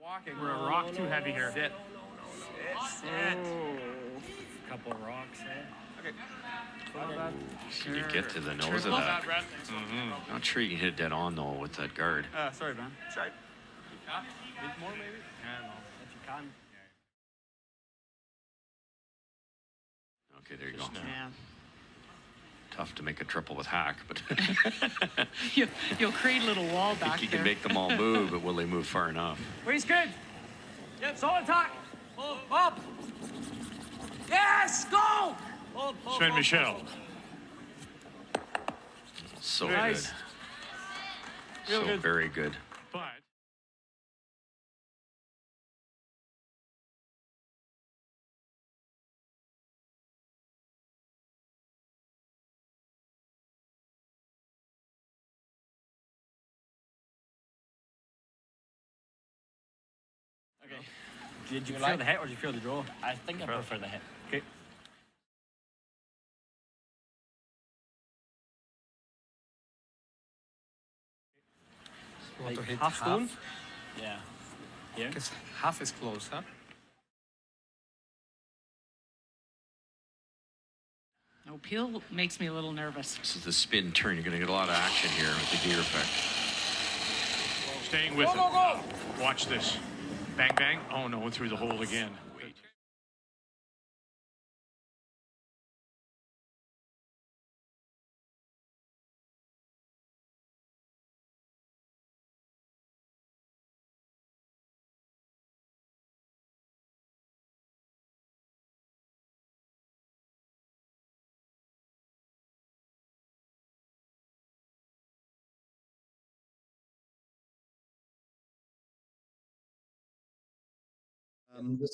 Walking. We're a rock too heavy here. Sit. Sit. A couple of rocks, Okay. Can you get to the nose of that? Not sure you can hit it dead on though with that guard. Sorry, man. Sorry. More maybe? I don't know. If you can. Okay, there you go. Yeah. Tough to make a triple with hack, but You'll create a little wall back you there. can make them all move, but will they move far enough? Breeze good. Yep, solid tack. Up. Yes, go. Sven Michel. So Nice. good. Real So good. very good. But Okay. Did you feel the hit or did you feel the draw? I think I prefer the hit. Okay. Want to hit half stone? Yeah. Here? Because half is close, huh? No, peel makes me a little nervous. This is the spin turn. You're going to get a lot of action here with the gear effect. staying with him. Watch this. Bang, bang. Oh, no, through the hole again. Wait.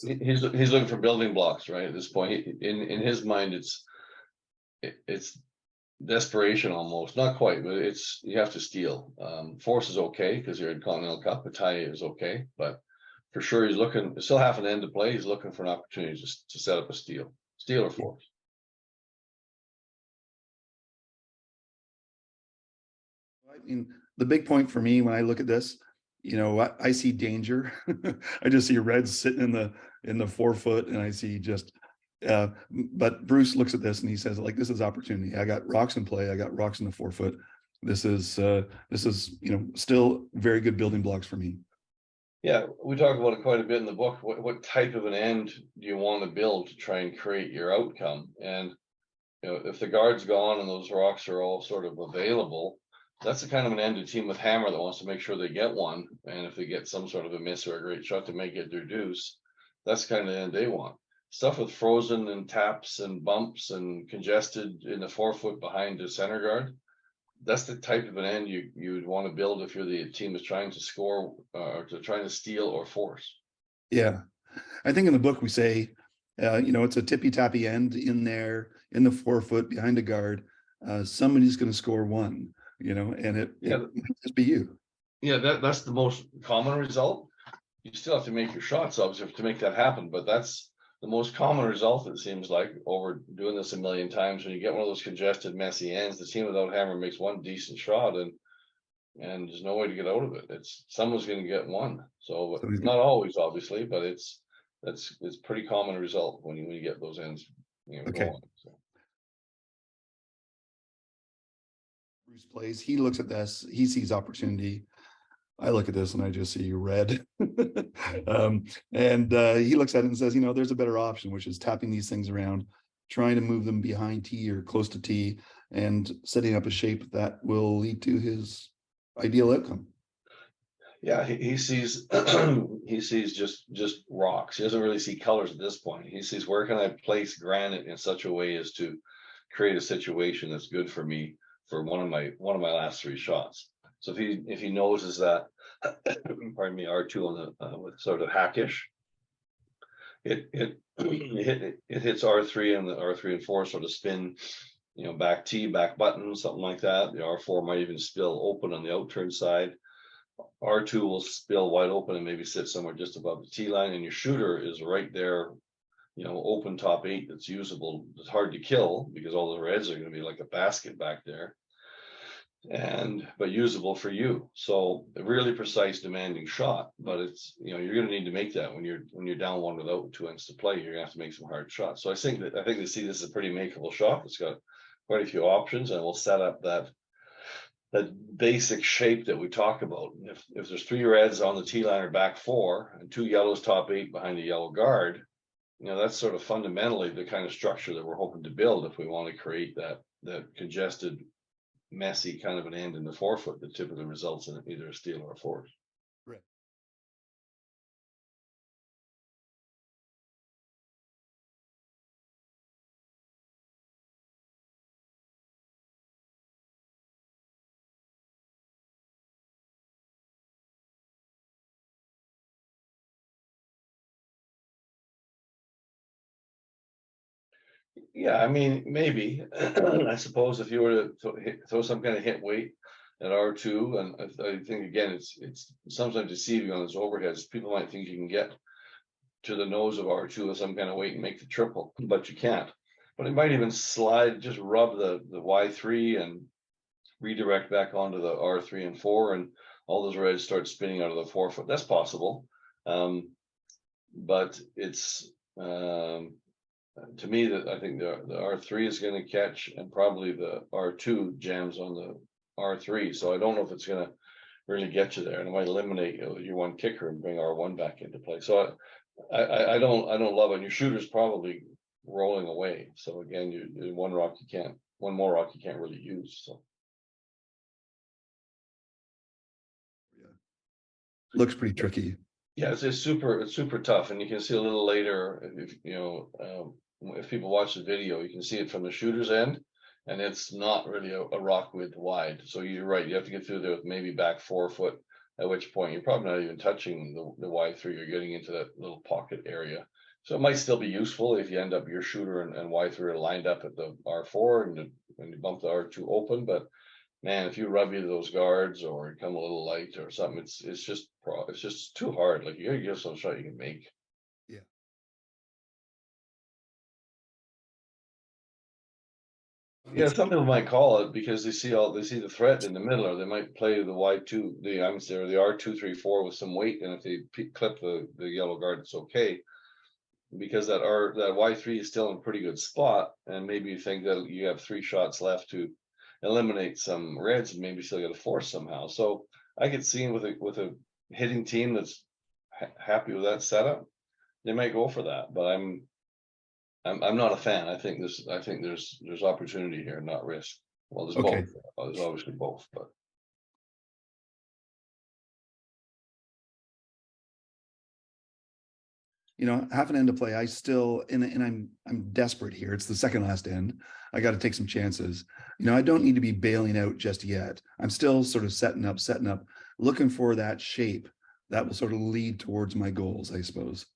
He's looking for building blocks, right? At this point, in his mind, it's desperation almost, not quite, but it's you have to steal. Force is okay because you're in Continental Cup. Italia is okay, but for sure he's looking. Still half an end to play. He's looking for an opportunity to set up a steal or force. I mean, the big point for me when I look at this, you know, I see danger. I just see reds sitting in the 4 foot, and I see just. But Bruce looks at this and he says, like, this is opportunity. I got rocks in play. I got rocks in the 4 foot. This is you know, still very good building blocks for me. Yeah, we talk about it quite a bit in the book. What type of an end do you want to build to try and create your outcome? And you know, if the guard's gone and those rocks are all sort of available, that's the kind of an end to team with hammer that wants to make sure they get one. And if they get some sort of a miss or a great shot to make it their deuce, that's the kind of end they want. Stuff with frozen and taps and bumps and congested in the 4 foot behind the center guard. That's the type of an end you'd want to build if you're the team is trying to score or to trying to steal or force. Yeah, I think in the book we say, you know, it's a tippy tappy end in there in the 4 foot behind a guard. Somebody's going to score one, you know, and it might just be you. Yeah, that's the most common result. You still have to make your shots, obviously, to make that happen, but that's the most common result, it seems like, over doing this a million times. When you get one of those congested, messy ends, the team without hammer makes one decent shot, and there's no way to get out of it. It's someone's going to get one. So not always, obviously, but it's pretty common result when you get those ends. You know, okay. Going, so. Bruce plays. He looks at this. He sees opportunity. I look at this and I just see red. And he looks at it and says, you know, there's a better option, which is tapping these things around, trying to move them behind tee or close to tee, and setting up a shape that will lead to his ideal outcome. Yeah, he sees he sees just rocks. He doesn't really see colors at this point. He sees, where can I place granite in such a way as to create a situation that's good for me for one of my last 3 shots. So if he notices that, pardon me, R2 on the with sort of hackish, it hits R3, and the R3 and 4 sort of spin, you know, back tee, back button, something like that. The R4 might even spill open on the outturn side. R2 will spill wide open and maybe sit somewhere just above the tee line, and your shooter is right there, you know, open top 8 that's usable. It's hard to kill because all the reds are going to be like a basket back there. but usable for you. So a really precise, demanding shot, but it's, you know, you're going to need to make that when you're down one without 2 ends to play. You're going to have to make some hard shots. So I think they see this as a pretty makeable shot. It's got quite a few options, and we'll set up that basic shape that we talk about. If there's 3 reds on the tee line or back 4 and 2 yellows top 8 behind the yellow guard, you know, that's sort of fundamentally the kind of structure that we're hoping to build if we want to create that congested, messy kind of an end in the forefoot that typically results in either a steal or a force. Right. Yeah, I mean, maybe. I suppose if you were to throw some kind of hit weight at R2, and I think again, it's sometimes deceiving on those overheads. People might think you can get to the nose of R2 with some kind of weight and make the triple, but you can't. But it might even slide, just rub the Y3 and redirect back onto the R3 and 4, and all those reds start spinning out of the forefoot. That's possible. But it's to me that I think the R3 is going to catch, and probably the R2 jams on the R3. So I don't know if it's going to really get you there, and it might eliminate your one kicker and bring R1 back into play. So I don't love it. And your shooter's probably rolling away. So again, you one more rock you can't really use. So Yeah, looks pretty tricky. yeah, it's super tough, and you can see a little later if you know if people watch the video, you can see it from the shooter's end, and it's not really a rock width wide. So you're right, you have to get through there with maybe back 4 foot, at which point you're probably not even touching the Y3. You're getting into that little pocket area. So it might still be useful if you end up your shooter and Y3 are lined up at the R4 and you bump the R2 open. But man, if you rub either those guards or come a little light or something, it's just too hard. Like you gotta give some shot you can make. Yeah. Yeah, some people might call it because they see the threat in the middle, or they might play the Y2, the R2, 3, 4 with some weight, and if they clip the yellow guard, it's okay. Because that Y3 is still in a pretty good spot, and maybe you think that you have 3 shots left to eliminate some reds and maybe still get a force somehow. So I could see with a hitting team that's happy with that setup, they might go for that. But I'm not a fan. I think there's opportunity here, not risk. Well, there's Okay. both. There's obviously both, but You know, half an end to play. I still, and I'm desperate here. It's the second last end. I got to take some chances. You know, I don't need to be bailing out just yet. I'm still sort of setting up, looking for that shape that will sort of lead towards my goals, I suppose.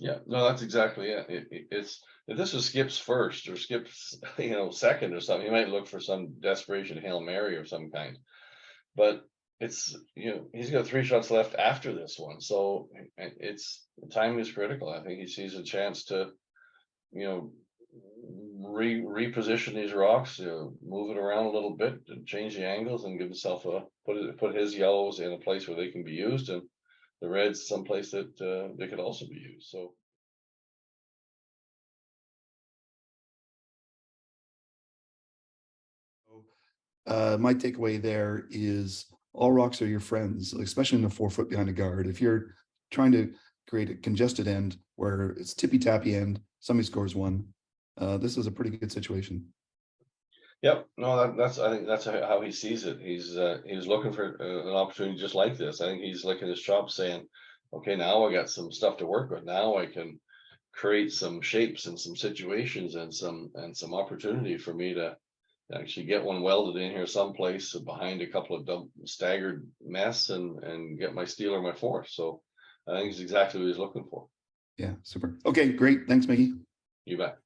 yeah, no, that's exactly it. It's if this was Skip's first or Skip's second or something, you might look for some desperation Hail Mary or some kind. But it's he's got 3 shots left after this one, so it's the timing is critical. I think he sees a chance to reposition these rocks, move it around a little bit and change the angles and give himself put his yellows in a place where they can be used, and the reds someplace that they could also be used. So my takeaway there is all rocks are your friends, especially in the 4 foot behind a guard. If you're trying to create a congested end where it's tippy tappy end, somebody scores 1. This is a pretty good situation. yep, no, I think that's how he sees it. He's looking for an opportunity just like this. I think he's licking his chops, saying, "Okay, now I got some stuff to work with. Now I can create some shapes and some situations and some opportunity for me to actually get one welded in here someplace behind a couple of staggered mess and get my steal or my force." So I think it's exactly what he's looking for. Yeah, super. Okay, great. Thanks, Mickey. You bet.